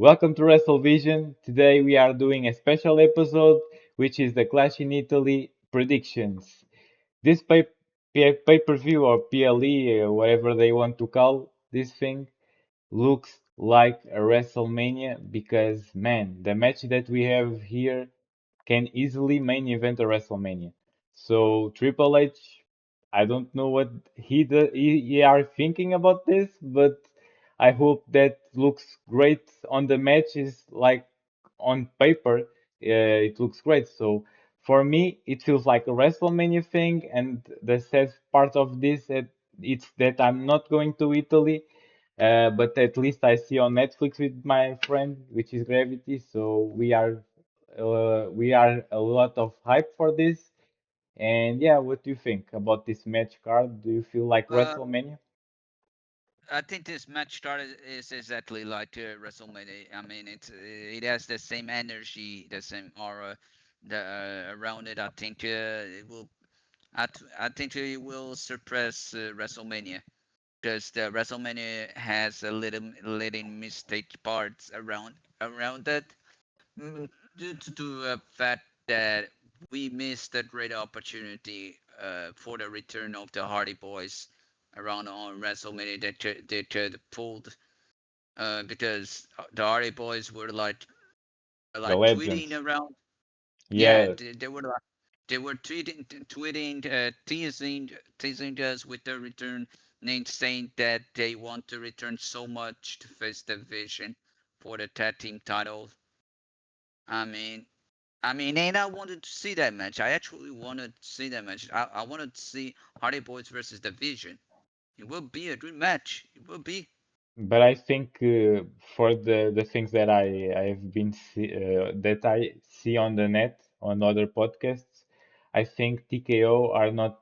Welcome to Wrestlevision. Today we are doing a special episode, which is the Clash in Italy predictions. This pay-per-view or PLE, or whatever they want to call this thing, looks like a WrestleMania because, man, the match that we have here can easily main event a WrestleMania. So Triple H, I don't know what he are thinking about this, but I hope that looks great on the matches. Like on paper, it looks great. So for me, it feels like a WrestleMania thing, and the sad part of this it's that I'm not going to Italy, but at least I see on Netflix with my friend, which is Gravity. So we are a lot of hype for this. And yeah, what do you think about this match card? Do you feel like Uh, WrestleMania? I think this match started is exactly like WrestleMania. I mean, it has the same energy, the same aura, around it. I think it will surpass WrestleMania because the WrestleMania has a little mistake parts around it. Mm, Due to the fact that we missed a great opportunity for the return of the Hardy Boys around on WrestleMania they could pulled because the Hardy Boys were The like tweeting legends. around. Yeah, Yeah, they were tweeting, teasing us with the return, and saying that they want to return so much to face the Vision for the tag team title. I mean, and I wanted to see that match. I actually wanted to see that match. I wanted to see Hardy Boys versus the Vision. It will be a good match. It will be. but I think for the things that that I see on the net on other podcasts, I think TKO are not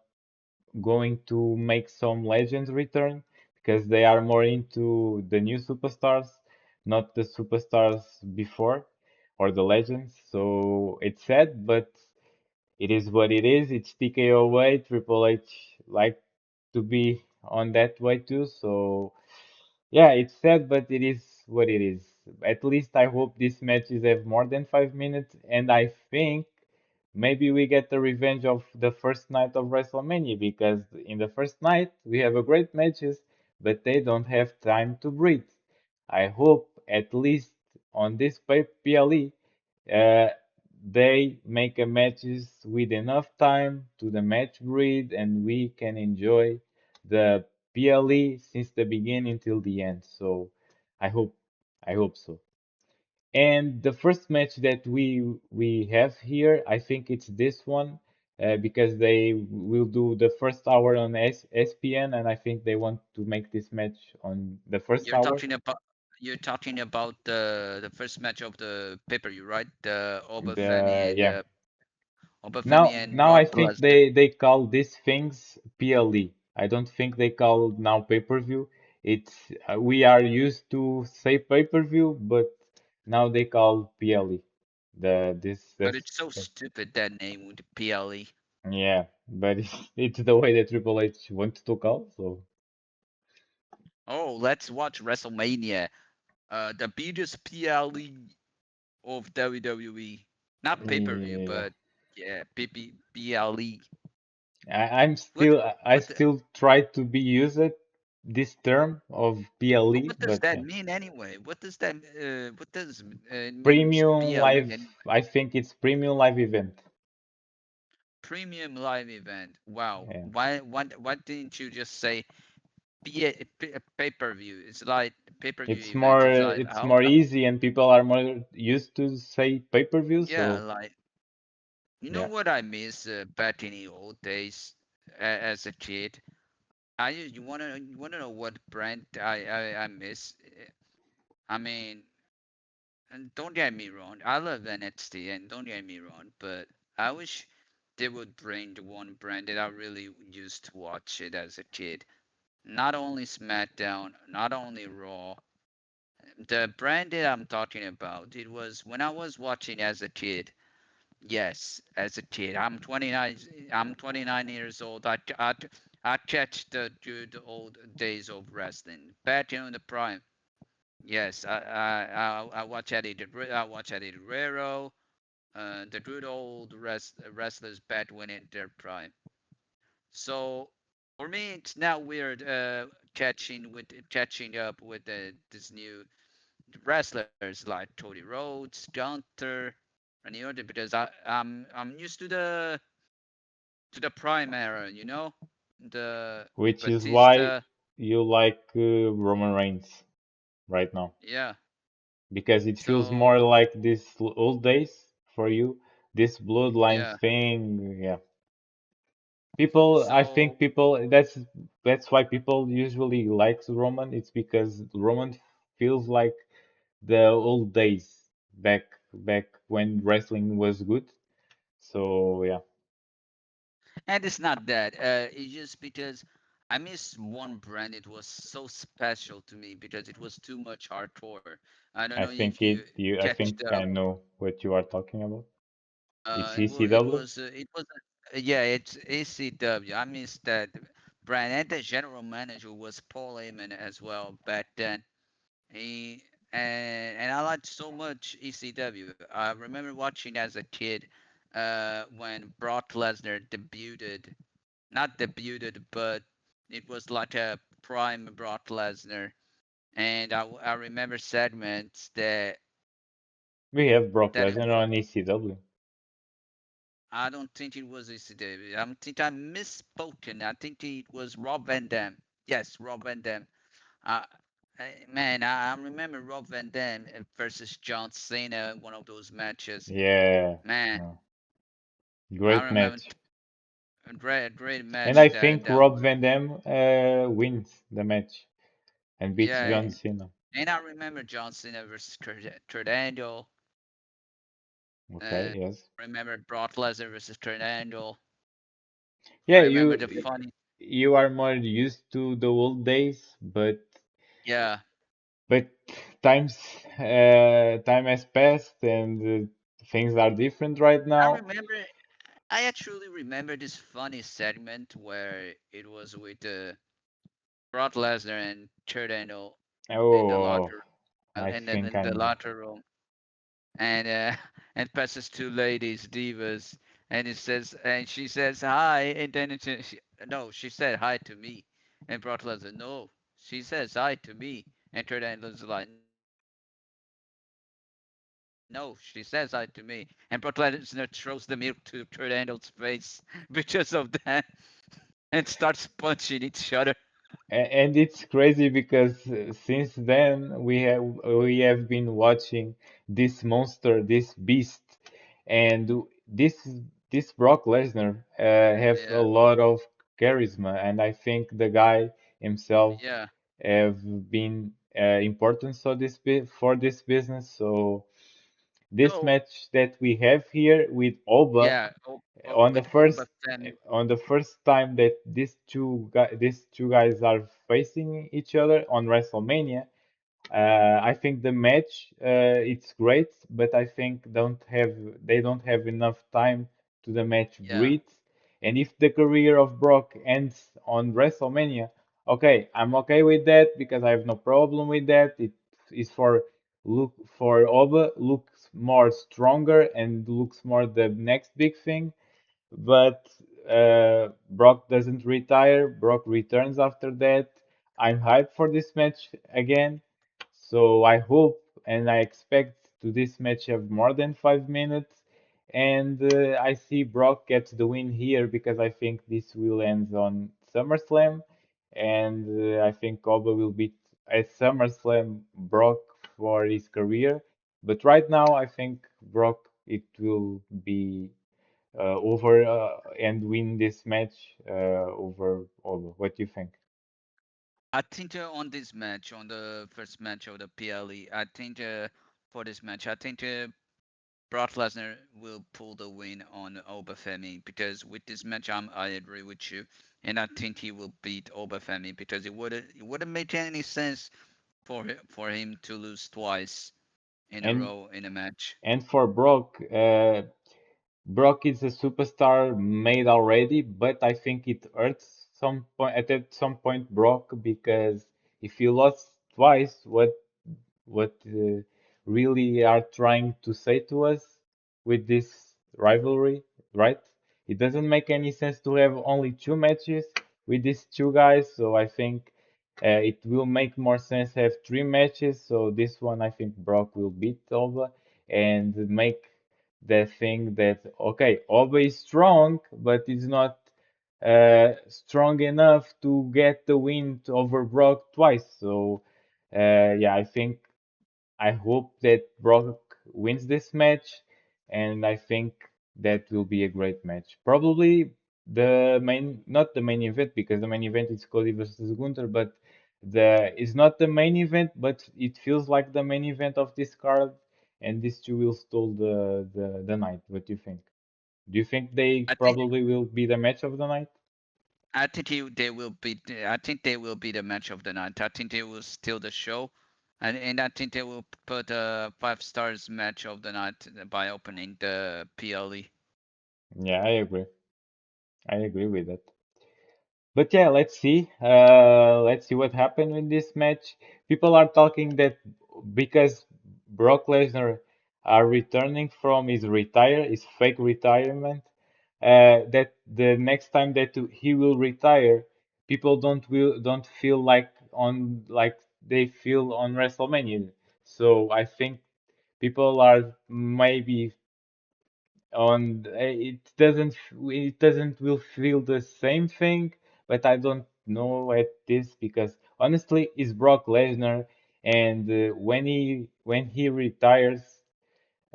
going to make some legends return because they are more into the new superstars, not the superstars before or the legends. So it's sad, but it is what it is. It's TKO way. Triple H like to be on that way too. So yeah, it's sad, but it is what it is. At least I hope these matches have more than 5 minutes, and I think maybe we get the revenge of the first night of WrestleMania because in the first night we have a great matches, but they don't have time to breathe. I hope at least on this PLE, uh, they make a matches with enough time to the match breathe and we can enjoy the PLE since the beginning till the end. So I hope I hope so. And the first match that we have here, I think it's this one, because they will do the first hour on SPN, and I think they want to make this match on the first You're hour. talking about you're talking about the first match of the pay-per-view, right? The The yeah. Oba Femi and Now I Brock think Lesnar. they call these things PLE. I don't think they call now pay-per-view. It's we are used to say pay-per-view, but now they call PLE. The this But this. it's so stupid that name with the PLE. Yeah, but it's the way that Triple H wants to call, so Oh, let's watch WrestleMania. The biggest PLE of WWE. Not pay-per-view, yeah. but yeah, PLE. I'm What still I what the, still try to be used this term of but PLE, what does but that yeah. mean anyway? What does means Premium PLE live, anyway? I think it's premium live event. Premium live event. Wow. Yeah. Why didn't you just say pay-per-view? It's like pay-per-view It's event. more It's like it's more easy and people are more used to say pay-per-view, yeah, so like you know yeah. what I miss back in the old days as a kid. You wanna know what brand I miss? I mean, and don't get me wrong, I love NXT, and don't get me wrong, but I wish they would bring the one brand that I really used to watch it as a kid. Not only SmackDown, not only Raw. The brand that I'm talking about, it was when I was watching as a kid. Yes, as a kid. I'm 29. I'm 29 years old. I catch the good old days of wrestling back in the prime. Yes, I watch Eddie. I watch Eddie Guerrero. The good old wrestlers back when in their prime. So for me, it's now weird catching up with this new wrestlers like Cody Rhodes, Gunther, and the other because I'm used to the prime era, the Which is why Batista. you like Roman Reigns right now. Yeah. Because it feels So more like this old days for you, this bloodline yeah. thing. Yeah, people. I So think people. That's why people usually like Roman. It's because Roman feels like the old days back when wrestling was good. So yeah, and it's not that. It's just because I miss one brand. It was so special to me because it was too much hardcore. I don't I know if think you it. You. I catch think I know what you are talking about. It's it ECW. was yeah, it's ACW. I miss that brand, and the general manager was Paul Heyman as well back then. He and I liked so much ECW. I remember watching as a kid when Brock Lesnar debuted, not debuted, but it was like a prime Brock Lesnar, and I remember segments We have Brock that Lesnar on ECW. I don't think it was ECW. I think I misspoken. I think it was Rob Van Dam. Yes, Rob Van Dam. Uh, man, I remember Rob Van Dam versus John Cena, one of those matches. Yeah, Man, uh, I great remember match. a great And I match think that Rob was. Van Dam wins the match and beats Yeah, John Cena. and I remember John Cena versus Kurt Angle. Okay, yes. Remember Brock Lesnar versus Kurt Angle. Yeah, I remember the funny. you are more used to the old days, Yeah, but times time has passed and things are different right I now. remember. I actually remember this funny segment where it was with Brock Lesnar and Kurt Angle in the Oh, locker I and then think in I the know. locker room, and and passes two ladies divas, and it says and she says hi, and then no, she said hi to me, and Brock Lesnar, no, she says hi to me, and Kurt Angle's like, no, she says hi to me, and Brock Lesnar throws the milk to Kurt Angle's face because of that, and starts punching each other. And it's crazy because since then we have been watching this monster, this beast, and this this Brock Lesnar have a Yeah, lot of charisma, and I think the guy himself yeah. have been important for this business. So this So match that we have here with Oba yeah, on the with Oba first Femi. on the first time that these two guys are facing each other on WrestleMania, I think the match it's great, but I think they don't have enough time to the match Yeah, breathe. And if the career of Brock ends on WrestleMania, okay, I'm okay with that because I have no problem with that. It is for Oba looks more stronger and looks more the next big thing, but Brock doesn't retire. Brock returns after that. I'm hyped for this match again, so I hope and I expect to this match have more than 5 minutes. And I see Brock gets the win here because I think this will end on SummerSlam, and I think Koba will beat at SummerSlam Brock for his career. But right now, I think Brock it will be over and win this match over Oba. What do you think? I think on this match, on the first match of the PLE, I think for this match, I think Brock Lesnar will pull the win on Obafemi because with this match, I agree with you, and I think he will beat Obafemi because it wouldn't make any sense for him to lose twice in a And row in a match. and for Brock, Brock is a superstar made already, but I think it hurts at some point Brock because if you lost twice, what really are trying to say to us with this rivalry, right? It doesn't make any sense to have only two matches with these two guys, so I think it will make more sense to have three matches. So this one, I think Brock will beat Oba and make the thing that okay, Oba is strong, but it's not strong enough to get the win over Brock twice. So yeah, I think I hope that Brock wins this match, and I think that will be a great match. Probably the main, not the main event because the main event is Cody versus Gunther, but the it's not the main event, but it feels like the main event of this card, and these two will stole the night. What do you think? Do you think they I think probably will be the match of the night? they will be. I think they will be the match of the night. I think they will steal the show, and I think they will put a 5 stars match of the night by opening the PLE. Yeah, I agree. I agree with that. But yeah, let's see. Let's see what happened in this match. People are talking that because Brock Lesnar are returning from his fake retirement, that the next time that he will retire, people don't feel like they feel on WrestleMania. So I think people are maybe on it doesn't will feel the same thing, but I don't know at this because honestly it's Brock Lesnar, and when he retires,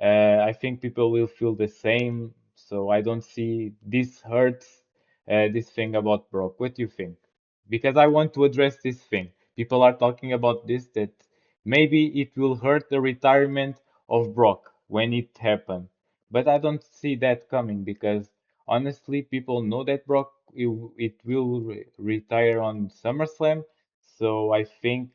I think people will feel the same, so I don't see this hurts this thing about Brock. What do you think? Because I want to address this thing. People are talking about this that maybe it will hurt the retirement of Brock when it happened. But I don't see that coming because honestly, people know that Brock it will retire on SummerSlam. So I think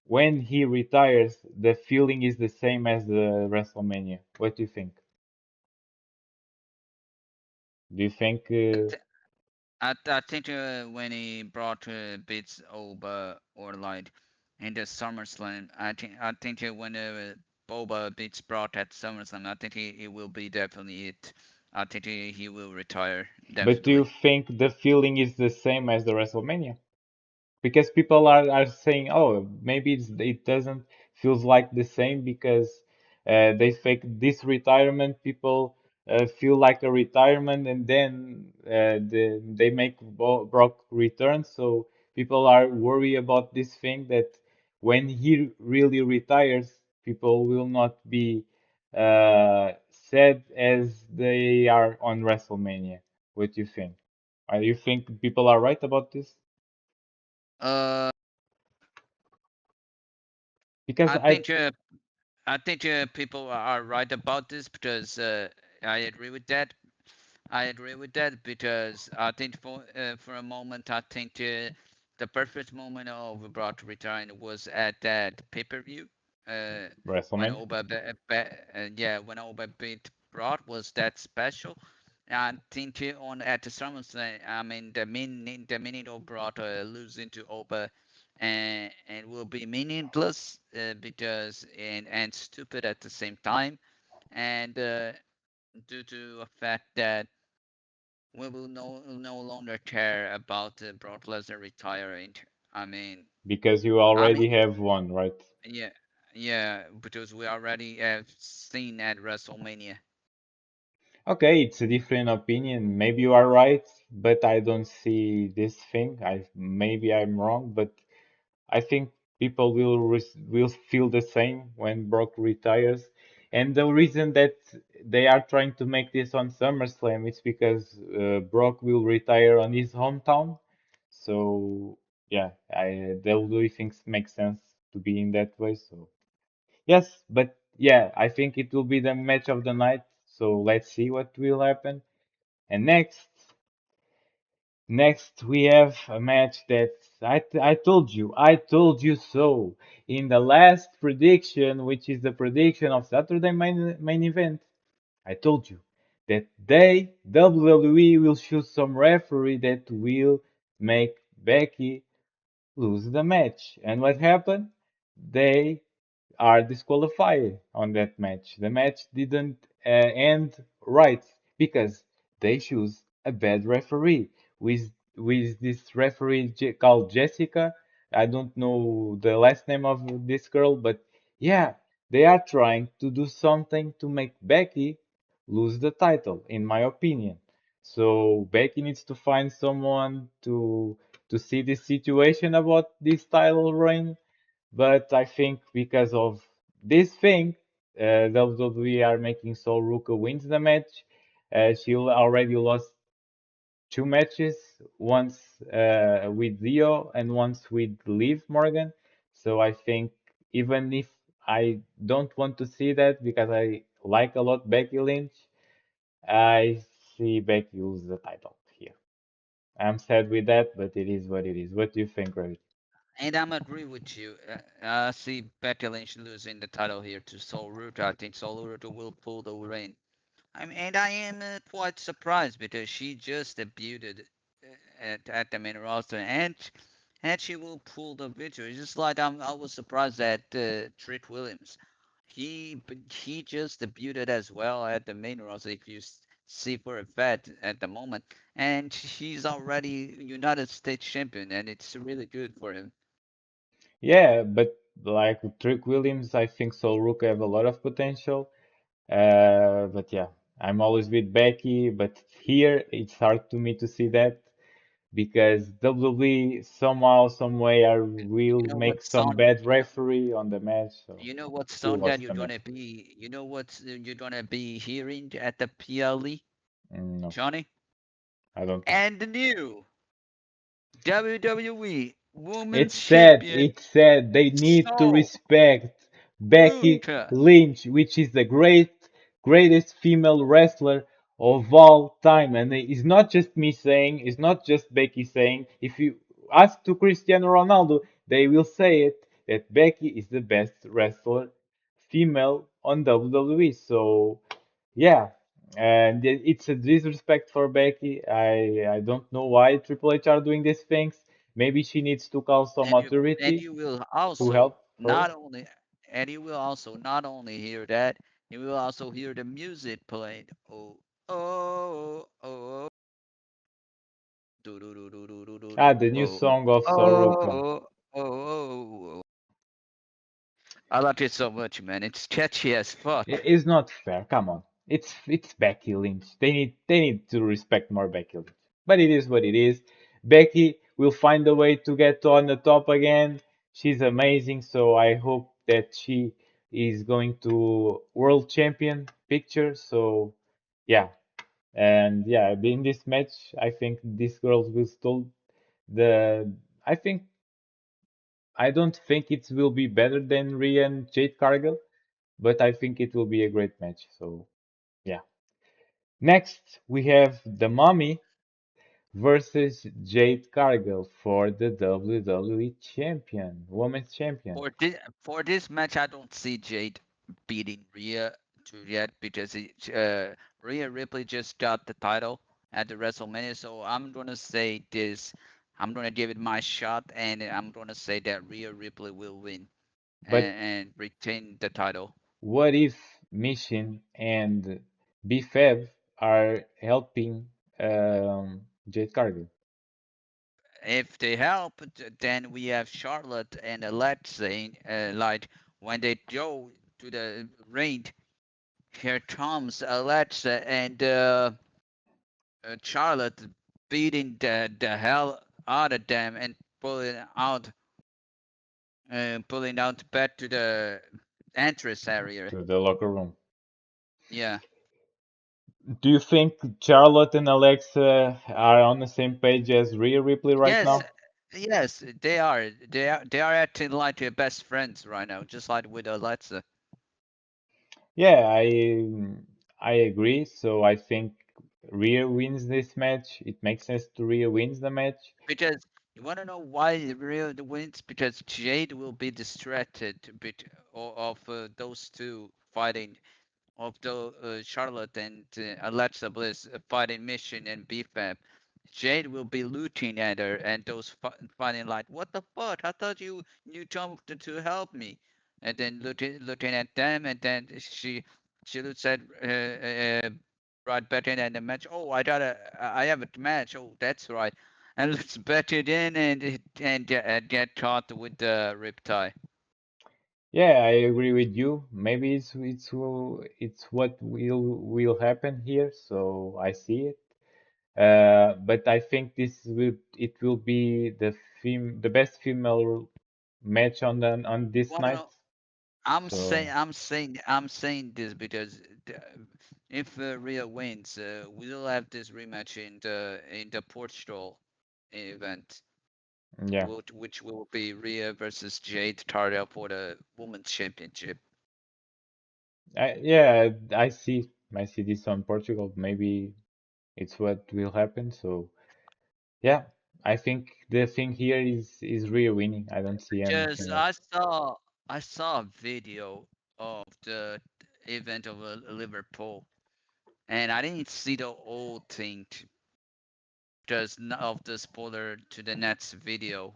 when he retires, the feeling is the same as the WrestleMania. What do you think? Do you think I think when he brought beats over or like in the SummerSlam, I think when Boba beats Brock at SummerSlam, I think he will be definitely it. I think he will retire but do you definitely. think the feeling is the same as the WrestleMania? Because people are saying, oh, maybe it doesn't feels like the same because they fake this retirement. People feel like a retirement, and then they make Brock return. So people are worried about this thing that when he really retires, people will not be sad as they are on WrestleMania. What do you think? You think people are right about this? Uh, Because I I think people are right about this because I agree with that. I agree with that because I think for a moment I think the perfect moment of Brock retiring was at that pay-per-view. Uh, when WrestleMania. yeah, when Oba beat Brock was that special. I think on at the SummerSlam, I mean the minute of Brock losing to Oba and will be meaningless because and stupid at the same time and due to the fact that we will no longer care about Brock Lesnar retiring. I mean, Because you I mean, already have one, right? yeah, yeah, because we already have seen at WrestleMania. Okay, it's a different opinion. Maybe you are right, but I don't see this thing. Maybe I'm wrong, but I think people will feel the same when Brock retires. And the reason that they are trying to make this on SummerSlam is because Brock will retire on his hometown. So yeah, WWE thinks makes sense to be in that way. So yes, but yeah, I think it will be the match of the night. So let's see what will happen. And next we have a match that I told you so. In the last prediction, which is the prediction of Saturday main event, I told you that WWE will choose some referee that will make Becky lose the match. And what happened? They are disqualified on that match. The match didn't end right because they choose a bad referee with this referee called Jessica. I don't know the last name of this girl, but yeah, they are trying to do something to make Becky lose the title, in my opinion. So Becky needs to find someone to see this situation about this title reign, but I think because of this thing, WWE are making Sol Ruka wins the match. She already lost two matches, once with Leo and once with Liv Morgan. So I think even if I don't want to see that because I like a lot Becky Lynch, I see Becky lose the title here. I'm sad with that, but it is what it is. What do you think, Ravi? And I'm agree with you. I see Becky Lynch losing the title here to Sol Ruta. I think Sol Ruta will pull the reign. And I am quite surprised because she just debuted at the main roster, and she will pull the victory. Just like I was surprised at Trick Williams. He just debuted as well at the main roster. If you see for a fact at the moment, and he's already United States champion, and it's really good for him. Yeah, but like with Trick Williams, I think Sol Ruka have a lot of potential. But yeah, I'm always with Becky, but here it's hard to me to see that because WWE somehow, some way, I will You know make what some song? bad referee on the match, so You know what we'll song that watch you're the match. gonna be? You know what you're gonna be hearing at the PLE, No, Johnny? I don't know. And the new WWE It's Women's sad. Champion It's sad. They need to Sol respect Becky Ruta. Lynch, which is the greatest female wrestler of all time. And it's not just me saying, it's not just Becky saying. If you ask to Cristiano Ronaldo, they will say it that Becky is the best wrestler female on WWE. So yeah, and it's a disrespect for Becky. I don't know why Triple H are doing these things. Maybe she needs to call some And authority you will to also help her. not only and you will also not only hear that, you will also hear the music playing. Oh oh oh do do do do do do do Ah, do the new oh song of Soruka. oh oh. I like it so much, man. It's catchy as fuck. It's not fair. Come on, it's Becky Lynch. They need to respect more Becky Lynch. But it is what it is. Becky will find a way to get on the top again. She's amazing. So I hope that she is going to world champion picture. So yeah, and yeah, in this match, I think these girls will still the. I think I don't think it will be better than Rhea and Jade Cargill, but I think it will be a great match. So yeah. Next, we have the Mummy versus Jade Cargill for the WWE Champion, Women's Champion. For this match, I don't see Jade beating Rhea to yet because Rhea Ripley just got the title at the WrestleMania. So I'm gonna say this. I'm gonna give it my shot, and I'm gonna say that Rhea Ripley will win But and retain the title. what if Mission and BFAB are helping Jade Cargill? If they help, then we have Charlotte and Alexa. Like when they go to the ring, here comes Alexa and Charlotte beating the hell out of them and pulling out back to the entrance area. To the locker room. Yeah. Do you think Charlotte and Alexa are on the same page as Rhea Ripley right Yes. now? Yes, they are. They are acting like best friends right now, just like with Alexa. Yeah, I agree. So I think Rhea wins this match. It makes sense to Rhea wins the match. Because you want to know why Rio wins? Because Jade will be distracted of those two fighting, of the Charlotte and Alexa Bliss fighting Mission and BFAB. Jade will be looking at her and those fighting like, what the fuck? I thought you told to help me. and then looking at them, and then she looks at Brad betting and the match. Oh, I have a match. Oh, that's right, and let's bet it in and get caught with the riptide. Yeah, I agree with you. Maybe it's what will happen here, so I see it. But I think it will be the best female match on this Wanna night. know? So I'm saying this because if Rhea wins, we'll have this rematch in the Portugal event, yeah, which will be Rhea versus Jade Tardia for the Women's Championship. I see this on Portugal. Maybe it's what will happen. So yeah, I think the thing here is Rio winning. I don't see Because anything else. I saw a video of the event of Liverpool, and I didn't see the whole thing just of the spoiler to the Nets video.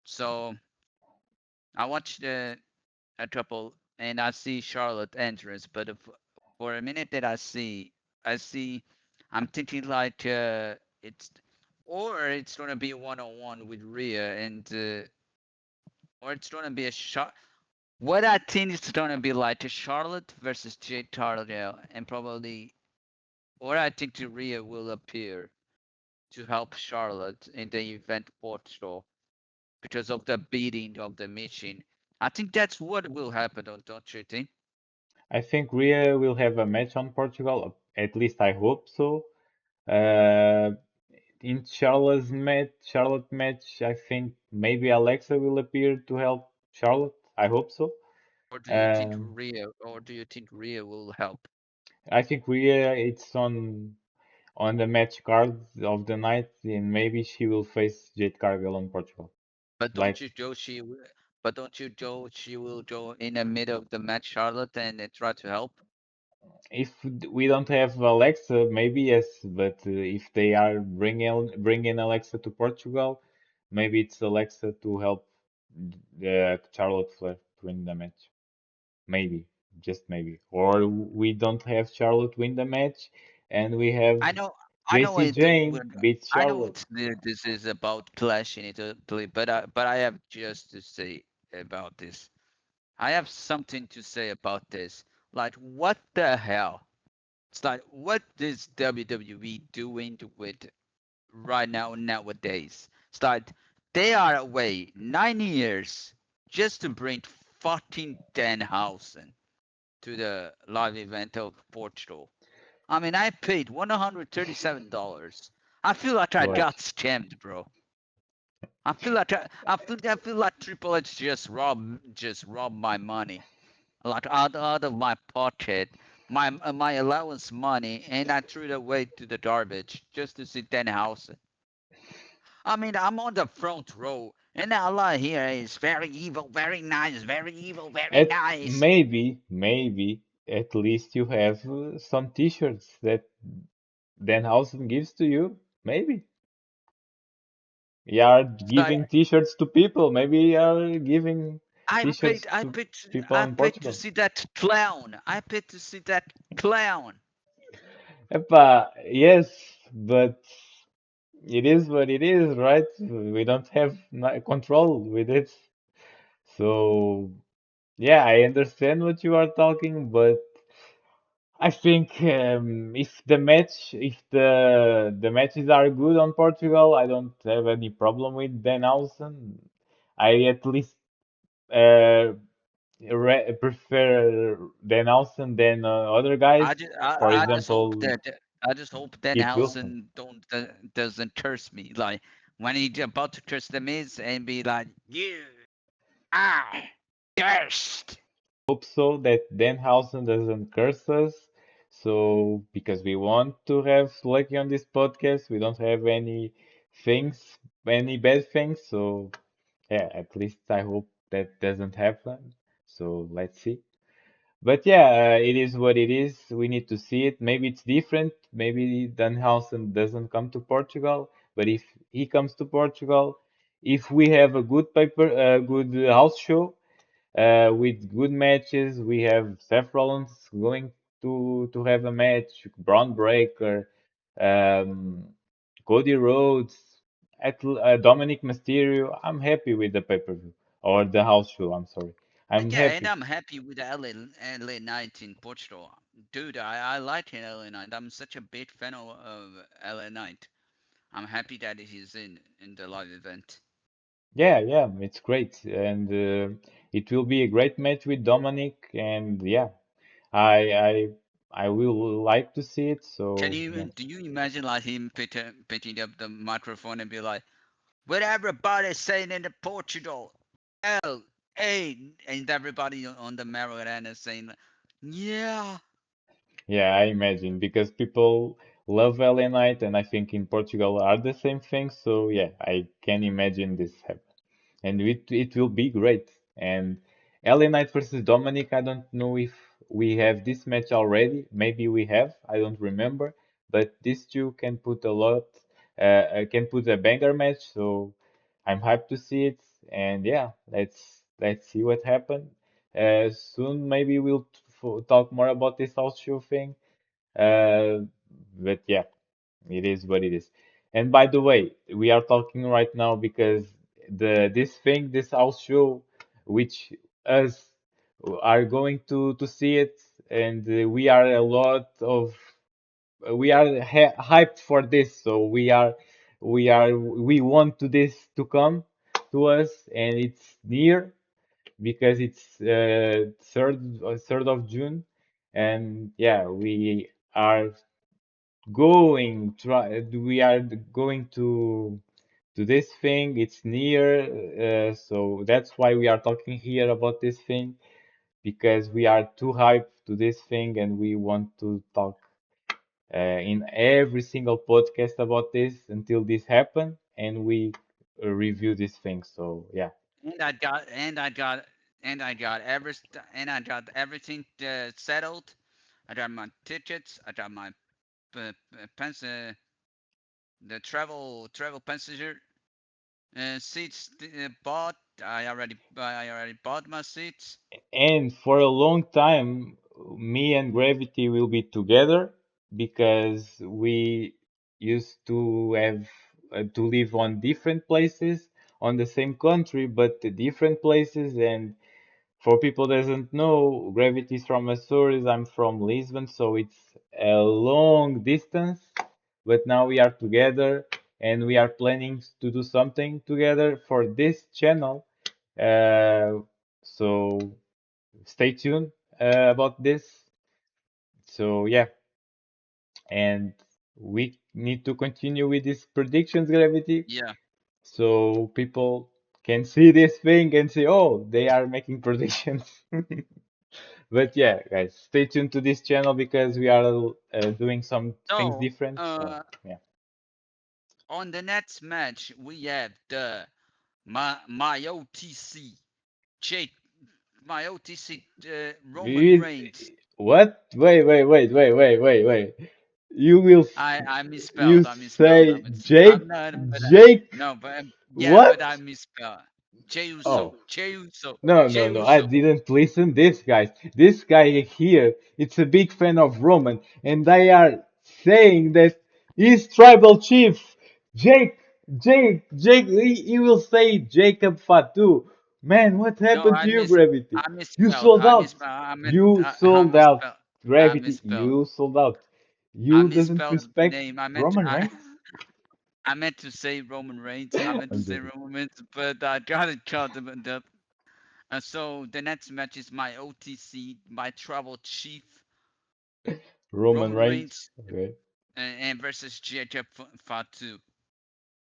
So I watched a couple, and I see Charlotte entrance, but if, for a minute that I see, I'm thinking like it's or it's gonna be one on one with Rhea, and or it's gonna be a shot. What I think it's gonna be like a Charlotte versus Jade Cargill, and probably, or I think the Rhea will appear to help Charlotte in the event Portugal because of the beating of the mission. I think that's what will happen, don't you think? I think Rio will have a match on Portugal. At least I hope so. Uh, in Charlotte match, I think maybe Alexa will appear to help Charlotte. I hope so. Um, Or do you think Rhea will help? I think Rhea it's on the match card of the night, and maybe she will face Jade Cargill on Portugal. But don't Like you Joe she will- but don't you Joe she will go in the middle of the match Charlotte and try to help? if we don't have Alexa, maybe yes, but if they are bringing Alexa to Portugal, maybe it's Alexa to help the Charlotte Flair to win the match. Maybe, just maybe. Or we don't have Charlotte win the match, and we have I know I know JC it Jane beat I know Charlotte. it's this is about Clash in Italy, but I have just to say about this. I have something to say about this. Like what the hell? It's like what is WWE doing with right now nowadays. Start they are away 9 years just to bring fucking Denhausen to the live event of Portugal. I mean, I paid $137. I feel like I What? got scammed, bro. I feel like Triple H just robbed my money, like out of my pocket, my allowance money, and I threw it away to the garbage just to see Denhausen. I mean, I'm on the front row, and all I hear is very evil, very nice, very evil, very At nice. maybe at least you have some T-shirts that Danhausen gives to you. Maybe you are So giving T-shirts to people. Maybe you are giving T-shirts to people I in paid to Portugal. see that clown. I paid to see that clown. Yes, but it is what it is, right? We don't have control with it. So, yeah, I understand what you are talking, but I think if the matches are good on Portugal, I don't have any problem with Dan Housen. I at least uh, prefer Dan Housen than other guys. For I just hope example, that I just hope that Kit Wilson. Nelson doesn't curse me like when he's about to curse the Miz and be like, "You are cursed." Hope so that Danhausen doesn't curse us. So, because we want to have Lucky on this podcast, we don't have things, any bad things. So, yeah, at least I hope that doesn't happen. So, let's see. But yeah, it is what it is. We need to see it. Maybe it's different. Maybe Danhausen doesn't come to Portugal. But if he comes to Portugal, if we have a good house show. with good matches. We have Seth Rollins going to have a match, Braun Breaker, um, Cody Rhodes, Dominic Mysterio. I'm happy with the pay-per-view or the house show. I'm sorry. I'm Yeah, and happy. I'm happy with LA Knight in Portugal. Dude, I like LA Knight. I'm such a big fan of LA Knight. I'm happy that he's in the live event. Yeah, yeah, it's great, and it will be a great match with Dominic, and yeah, I I I will like to see it. Can So you yeah, do you imagine like him picking up the microphone and be like, "What everybody's saying in the Portugal, L.A." and everybody on the Mero Arena saying, "Yeah." yeah, I imagine because people love LA Knight, and I think in Portugal are the same thing. So yeah, I can imagine this happen. And it will be great. And LA Knight versus Dominic, I don't know if we have this match already. Maybe we have, I don't remember. But these two can put a lot, can put a banger match. So I'm hyped to see it. And yeah, let's see what happened. Soon maybe we'll talk more about this house show thing. Uh, but yeah. It is what it is. And by the way, we are talking right now because this house show, which us are going to see it, and we are a lot of we are hyped for this. So we want to this to come to us, and it's near because it's third of June, and yeah, we are going to this thing. It's near, so that's why we are talking here about this thing because we are too hyped to this thing and we want to talk in every single podcast about this until this happen and we review this thing. So yeah, And I got and I got and I got and I got everything settled. I got my tickets. I got my pens the travel passenger seats bought. I already bought my seats. and for a long time, me and Gravity will be together because we used to have to live on different places on the same country, but the different places. And for people that doesn't know, Gravity is from Açores, I'm from Lisbon, so it's a long distance. But now we are together and we are planning to do something together for this channel. Uh, so stay tuned about this. So yeah, and we need to continue with these predictions, Gravity, Yeah. so people can see this thing and say, oh, they are making predictions. But yeah, guys, stay tuned to this channel because we are doing some things So different. So yeah, on the next match we have my OTC Jake my OTC Roman you, Reigns. what? Wait. You will I you misspelled. I misspelled. say I'm Jake not. But Jake no. But yeah. But what? I misspelled. Jey Uso. Oh. Jey Uso. No, Jey no, I Uso. didn't listen this guys. This guy here, it's a big fan of Roman, and they are saying that he's tribal chief. Jake, Jake, he will say Jacob Fatu. Man, what No, happened to you, Gravity? I You misspelled. sold I out. misspelled. I meant. You I sold out. misspelled. I Gravity, misspelled. you sold out. I You doesn't misspelled the respect name. I meant. Roman Reigns? I meant to say Roman Reigns. I meant to I'm say joking. Roman Reigns, but I got it caught up. So the next match is my OTC, my tribal chief, Roman Roman Reigns. Reigns, Okay. and versus Jacob Fatu.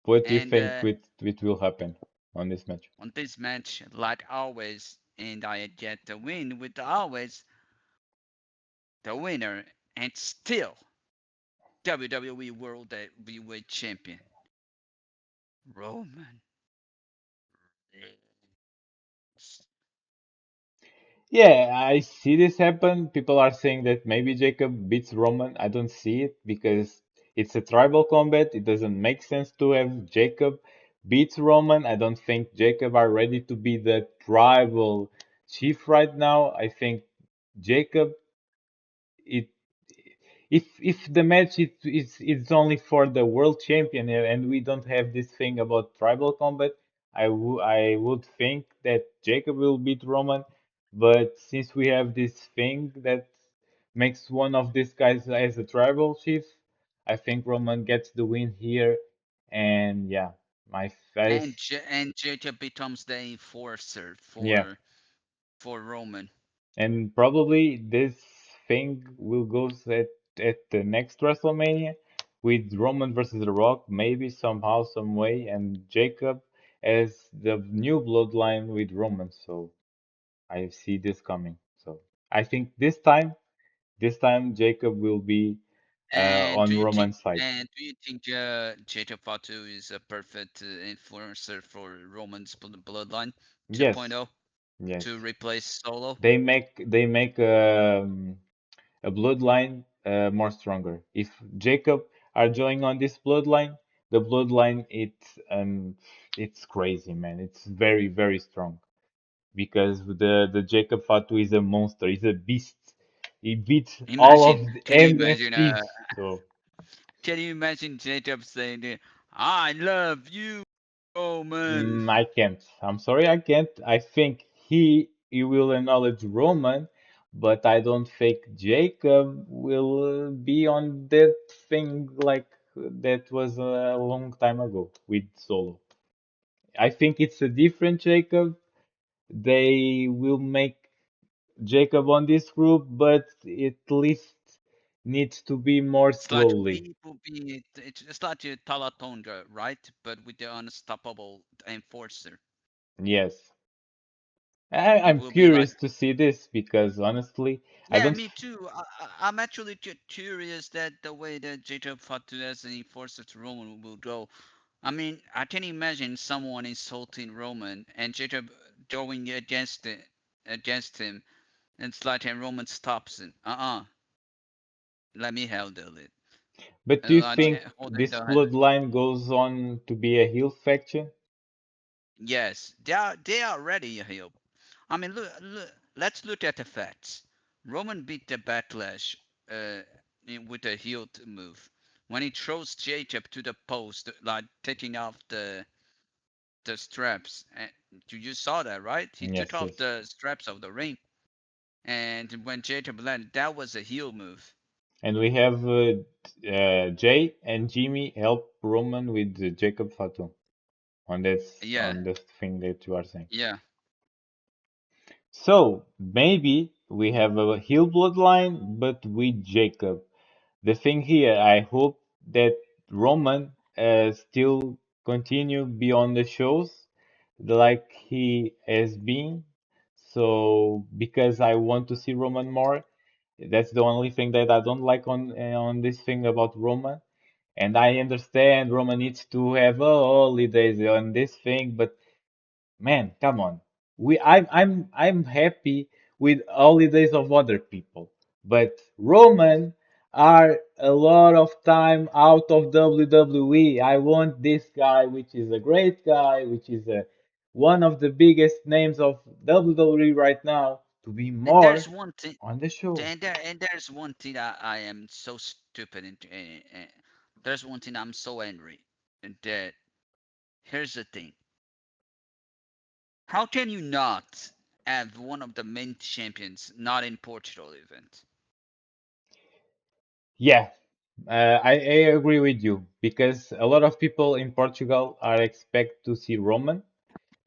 What do you And think with will happen on this match? on this match, like always, and I get the win with always the winner, and still WWE World Heavyweight Champion, Roman Reigns. Yeah, I see this happen. People are saying that maybe Jacob beats Roman. I don't see it because it's a tribal combat. It doesn't make sense to have Jacob beats Roman. I don't think Jacob are ready to be the tribal Chief right now. I think Jacob, it if the match it's only for the world champion and we don't have this thing about tribal combat, I would think that Jacob will beat Roman, but since we have this thing that makes one of these guys as a tribal chief, I think Roman gets the win here, and yeah, my face, And Jacob becomes the enforcer yeah. for Roman. And probably this thing will go at the next WrestleMania with Roman versus The Rock, maybe somehow, some way, and Jacob as the new bloodline with Roman. So I see this coming. So I think this time Jacob will be And on Roman's side. do you think Jacob Fatu is a perfect influencer for Roman's bloodline Yes, 2.0 yes. to replace Solo? They make a bloodline more stronger. If Jacob are joining on this bloodline, the bloodline it's crazy, man. It's very very strong because the Jacob Fatu is a monster. He's a beast. He beats all of the Can you imagine MFTs. So Jacob saying, "I love you, Roman." I can't. I'm sorry, I can't. I think he will acknowledge Roman, but I don't think Jacob will be on that thing like that was a long time ago with Solo. I think it's a different Jacob. They will make Jacob on this group, but at least needs to be more slowly. It's just like a Talatonga, right? But with the unstoppable enforcer. Yes. It I'm will be like, curious to see this because honestly, I yeah, don't. me too. I'm actually curious that the way that Jacob Fatu as an enforcer to Roman will go. I mean, I can imagine someone insulting Roman and Jacob going against him, and Slight and Roman stops him. Let me handle it. But do And you like think holding this the bloodline goes on to be a heel faction? Yes, they are already a heel. I mean, let's look at the facts. Roman beat the Backlash uh, with a heel move when he throws Jacob to the post, like taking off the straps. And you saw that, right? He took Yes, off yes. the straps of the ring, and when Jacob landed, that was a heel move. And we have Jay and Jimmy help Roman with Jacob Fatu Yeah, on this thing that you are saying. yeah. So maybe we have a heel bloodline, but with Jacob. The thing here, I hope that Roman still continue beyond the shows like he has been. So because I want to see Roman more, that's the only thing that I don't like on this thing about Roman. And I understand Roman needs to have holidays on this thing, but man, come on. I'm happy with holidays of other people, but Roman are a lot of time out of WWE. I want this guy, which is a great guy, which is one of the biggest names of WWE right now, to be And there's more one thing, on the show. and there's one thing I am so stupid there's one thing I'm so angry. And that here's the thing: how can you not have one of the main champions not in Portugal event? Yeah, I agree with you because a lot of people in Portugal are expect to see Roman,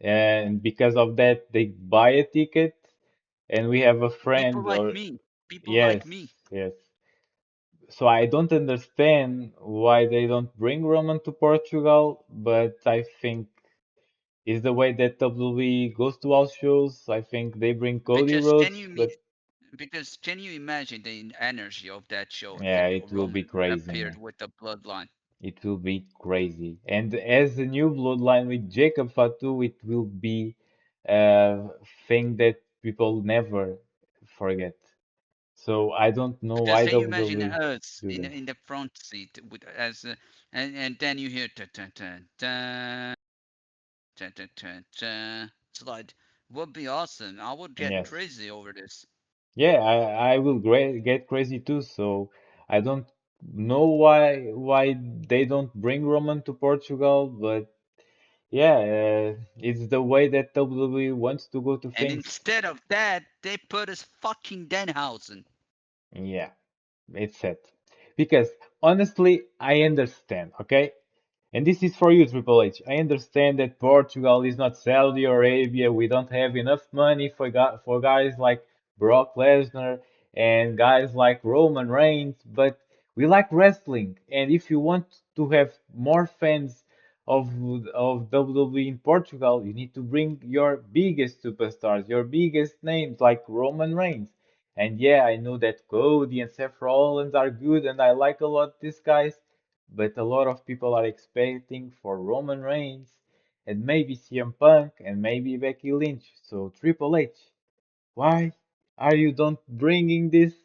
and because of that they buy a ticket. And we have a People friend, like or me, people yes, like me. yes. So I don't understand why they don't bring Roman to Portugal, but I think is the way that WWE goes to all shows. I think they bring Cody Because Rhodes, but can you imagine the energy of that show if yeah, it will be Roman crazy, appeared man. with the bloodline? It will be crazy. And as a new bloodline with Jacob Fatu, it will be a thing that people never forget. So I don't know Because why can you imagine WWE us do that. in the front seat with and then you hear ta ta ta ta ta ta ta ta slide. would be awesome. I would get Yes. crazy over this. Yeah, I will get crazy too. So I don't know why they don't bring Roman to Portugal, but yeah, it's the way that WWE wants to go to And things. instead of that, they put us fucking Denhausen. Yeah, it's sad. Because honestly, I understand, okay? And this is for you, Triple H. I understand that Portugal is not Saudi Arabia. We don't have enough money for guys like Brock Lesnar and guys like Roman Reigns, but we like wrestling. And if you want to have more fans of WWE in Portugal, you need to bring your biggest superstars, your biggest names like Roman Reigns. And yeah, I know that Cody and Seth Rollins are good, and I like a lot these guys, but a lot of people are expecting for Roman Reigns and maybe CM Punk and maybe Becky Lynch. So Triple H, why are you don't bringing these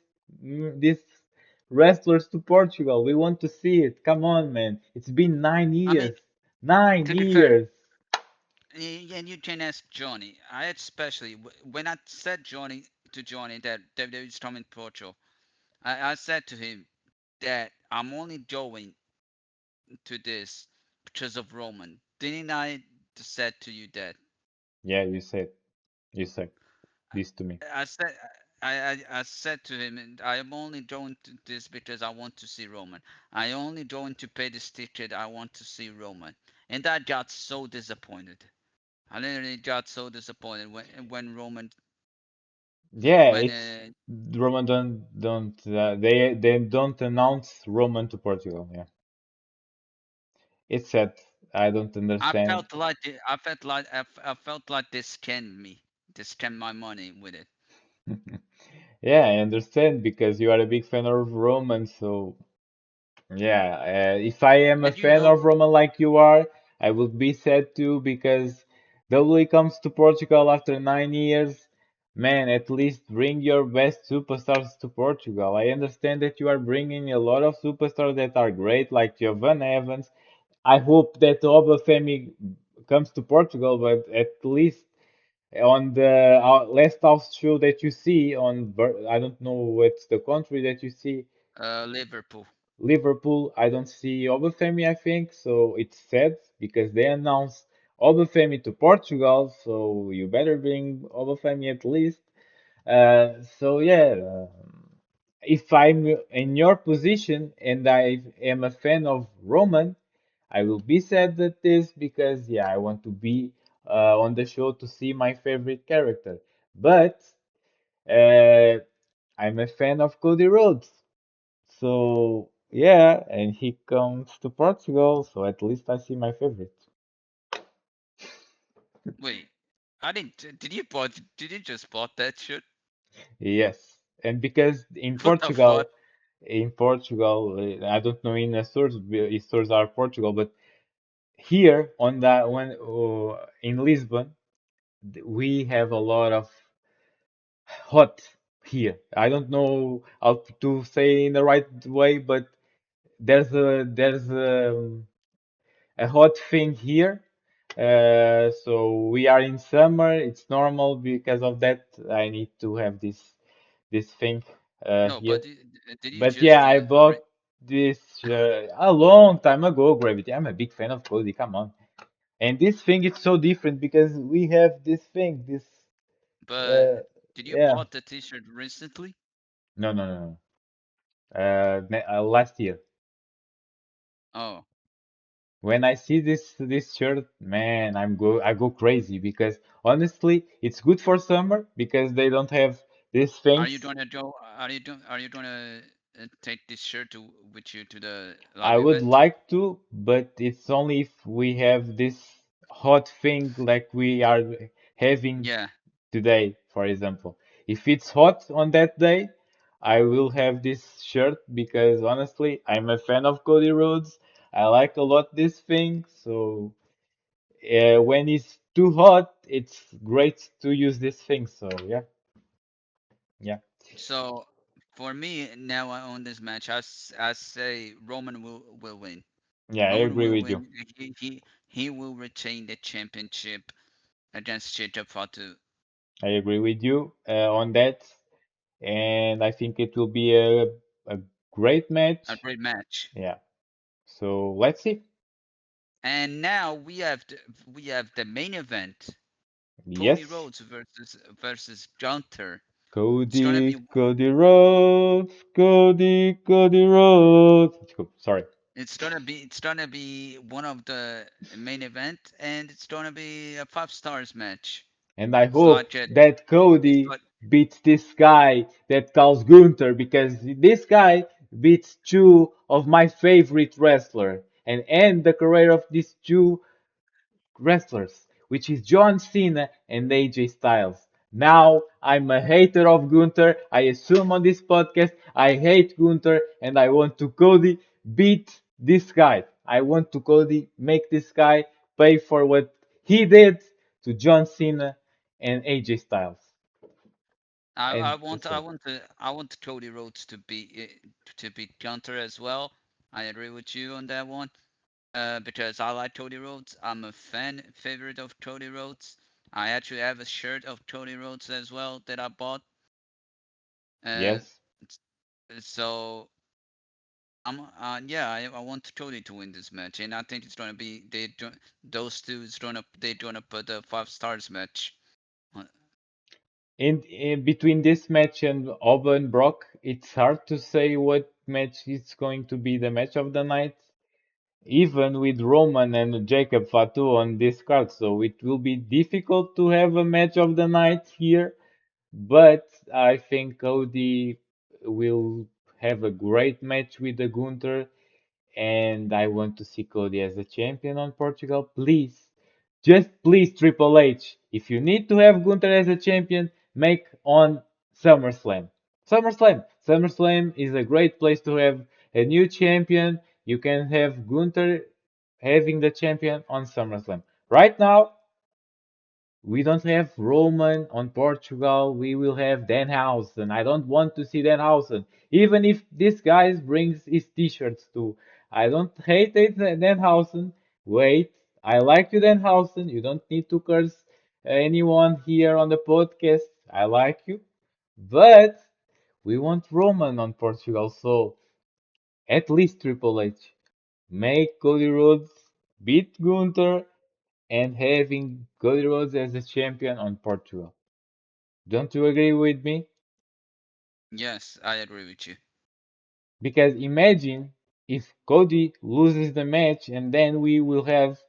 wrestlers to Portugal? We want to see it. Come on, man. It's been nine I mean, years. Nine to be fair, years. and you can ask Johnny. I especially when I said Johnny that WWE is coming to Portugal, I said to him that I'm only going to this because of Roman. Didn't I said to you that? Yeah, you said this to me. I said I said to him, and I am only going to this because I want to see Roman. I only going to pay this ticket. I want to see Roman, and I got so disappointed. I literally got so disappointed when Roman Yeah, when it's Roman don't they don't announce Roman to Portugal. Yeah, it's sad. I don't understand. I felt like they scammed me. They scammed my money with it. Yeah, I understand because you are a big fan of Roman. So yeah, if I am a And you fan know, of Roman like you are, I would be sad too because WWE comes to Portugal after 9 years. Man, at least bring your best superstars to Portugal. I understand that you are bringing a lot of superstars that are great, like Giovanni Evans. I hope that Obafemi comes to Portugal, but at least on the last house show that you see on, I don't know what's the country that you see, Liverpool. Liverpool, I don't see Obafemi, I think, so it's sad because they announced Obafemi to Portugal, so you better bring Obafemi at least. So yeah, if I'm in your position and I am a fan of Roman, I will be sad at this because yeah, I want to be on the show to see my favorite character. But uh, I'm a fan of Cody Rhodes, so yeah, and he comes to Portugal, so at least I see my favorite. Wait, I didn't. Did you bought? Did you just bought that shit? Yes, and because in What the fuck? I don't know in the stores if stores are Portugal, but here on that one in Lisbon, we have a lot of hot here. I don't know how to say in the right way, but there's a hot thing here. So we are in summer. It's normal because of that. I need to have this thing No, here. but did you But yeah, just I bought this a long time ago, Gravity. I'm a big fan of Cody. Come on. And this thing is so different because we have this thing. but Uh, did you yeah. bought the T-shirt recently? No, no, no, no. Last year. Oh, When I see this shirt, man, I go crazy because honestly, it's good for summer because they don't have these are you things. gonna go? Are you gonna take this shirt to with you to the I live would event? like to, but it's only if we have this hot thing like we are having Yeah. today, for example. If it's hot on that day, I will have this shirt because honestly, I'm a fan of Cody Rhodes. I like a lot this thing, so when it's too hot, it's great to use this thing. So yeah, yeah, So for me now I own this match. I say Roman will win. yeah, I Roman agree will with you. win. He will retain the championship against Jacob Fatu. I agree with you on that, and I think it will be a great A match. great match. Yeah. So let's see. And now we have the main event: Cody Yes. Rhodes versus Gunther. It's gonna be Cody Rhodes, Cody Rhodes. Let's go. Sorry. it's gonna be one of the main event, and it's gonna be a 5 stars match. And I hope Such a that Cody such, beats this guy that calls Gunther because this guy beats two of my favorite wrestler and end the career of these two wrestlers, which is John Cena and AJ Styles. Now I'm a hater of Gunther. I assume on this podcast I hate Gunther and I want to Cody beat this guy. I want to Cody make this guy pay for what he did to John Cena and AJ Styles. I And want that's I it. want to I want Cody Rhodes to beat Gunther as well. I agree with you on that one. Because I like Cody Rhodes. I'm a favorite of Cody Rhodes. I actually have a shirt of Cody Rhodes as well that I bought. Uh, Yes. so I want Cody to win this match, and I think it's gonna be those two is gonna they're gonna put a 5 stars match. on- In between this match and Auburn Brock, it's hard to say what match is going to be the match of the night. Even with Roman and Jacob Fatu on this card, so it will be difficult to have a match of the night here. But I think Cody will have a great match with the Gunther, and I want to see Cody as a champion on Portugal. Please, just please, Triple H, if you need to have Gunther as a champion, make on SummerSlam. SummerSlam is a great place to have a new champion. You can have Gunther having the champion on SummerSlam. Right now, we don't have Roman on Portugal. We will have Danhausen. I don't want to see Danhausen. Even if this guy brings his t-shirts too. I don't hate it, Danhausen. Wait, I like you, Danhausen. You don't need to curse anyone here on the podcast. I like you. But we want Roman on Portugal, so at least Triple H. Make Cody Rhodes beat Gunther and having Cody Rhodes as a champion on Portugal. Don't you agree with me? Yes, I agree with you. Because imagine if Cody loses the match and then we will have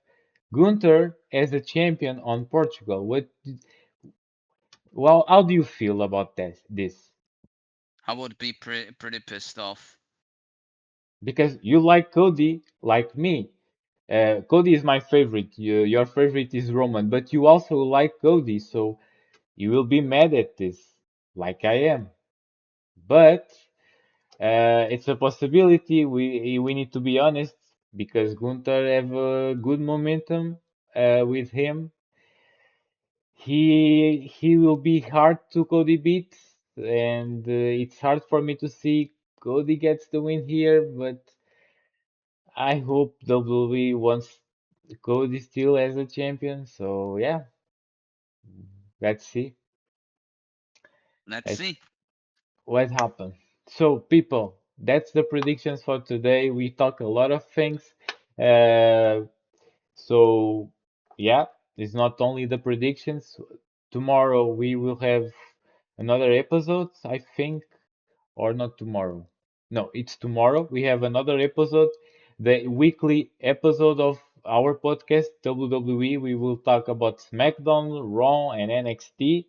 Gunther as a champion on Portugal. Well, how do you feel about this? I would be pretty pissed off. Because you like Cody like me. Cody is my favorite. Your favorite is Roman, but you also like Cody, so you will be mad at this, like I am. But it's a possibility. We need to be honest because Gunther have a good momentum with him. He will be hard to Cody beat, and it's hard for me to see Cody gets the win here. But I hope WWE wants Cody still as a champion. So yeah, let's see. Let's Let's see. what happened. So people, that's the predictions for today. We talk a lot of things. Uh, So, yeah, it's not only the predictions. Tomorrow we will have another episode, I think, or not tomorrow. No, it's tomorrow. We have another episode, the weekly episode of our podcast, WWE. We will talk about SmackDown, Raw, and NXT.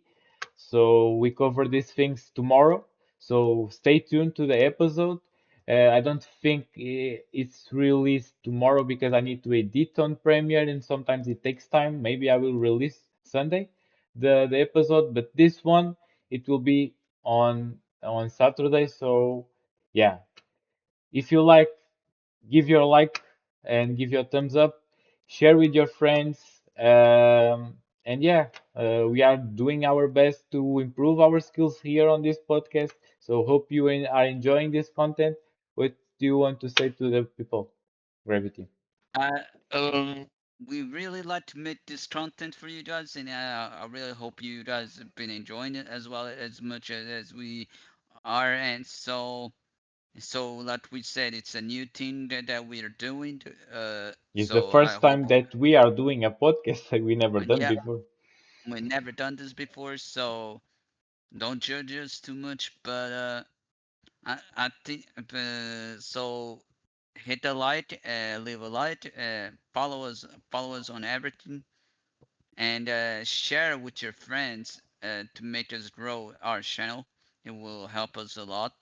So we cover these things tomorrow. So stay tuned to the episode. I don't think it's released tomorrow because I need to edit on Premiere and sometimes it takes time. Maybe I will release Sunday the episode, but this one it will be on Saturday. So yeah, if you like, give your like and give your thumbs up, share with your friends, and yeah, we are doing our best to improve our skills here on this podcast. So hope you are enjoying this content. What do you want to say to the people, Gravity? Uh, um, we really like to make this content for you guys, and I really hope you guys have been enjoying it as well as much as we are. And so like we said, it's a new thing that we are doing. It's the So I first hope, time that we are doing a podcast that we never done yeah, before. we've never done this before, so don't judge us too much. But I think so. Hit the like, leave a like, follow us on everything, and share with your friends to make us grow our channel. It will help us a lot.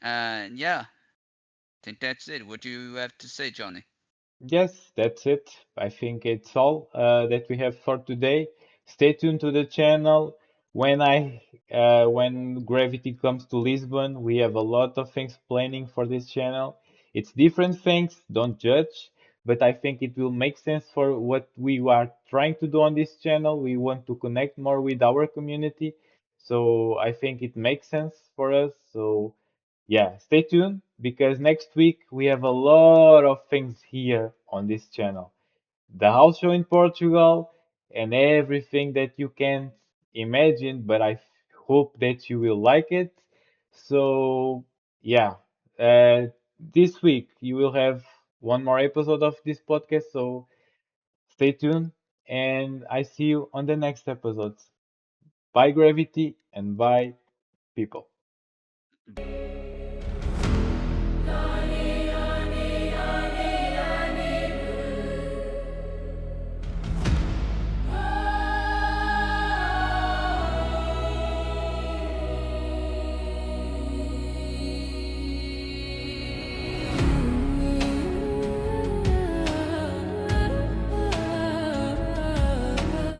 Yeah, I think that's it. What do you have to say, Johnny? Yes, that's it. I think it's all that we have for today. Stay tuned to the channel. When Gravity comes to Lisbon, we have a lot of things planning for this channel. It's different things, don't judge, but I think it will make sense for what we are trying to do on this channel. We want to connect more with our community, so I think it makes sense for us. So yeah, stay tuned because next week we have a lot of things here on this channel. The house show in Portugal and everything that you can imagine, but hope that you will like it. So, yeah, uh, this week you will have one more episode of this podcast. So, stay tuned and I see you on the next episodes. Bye, Gravity, and bye, people.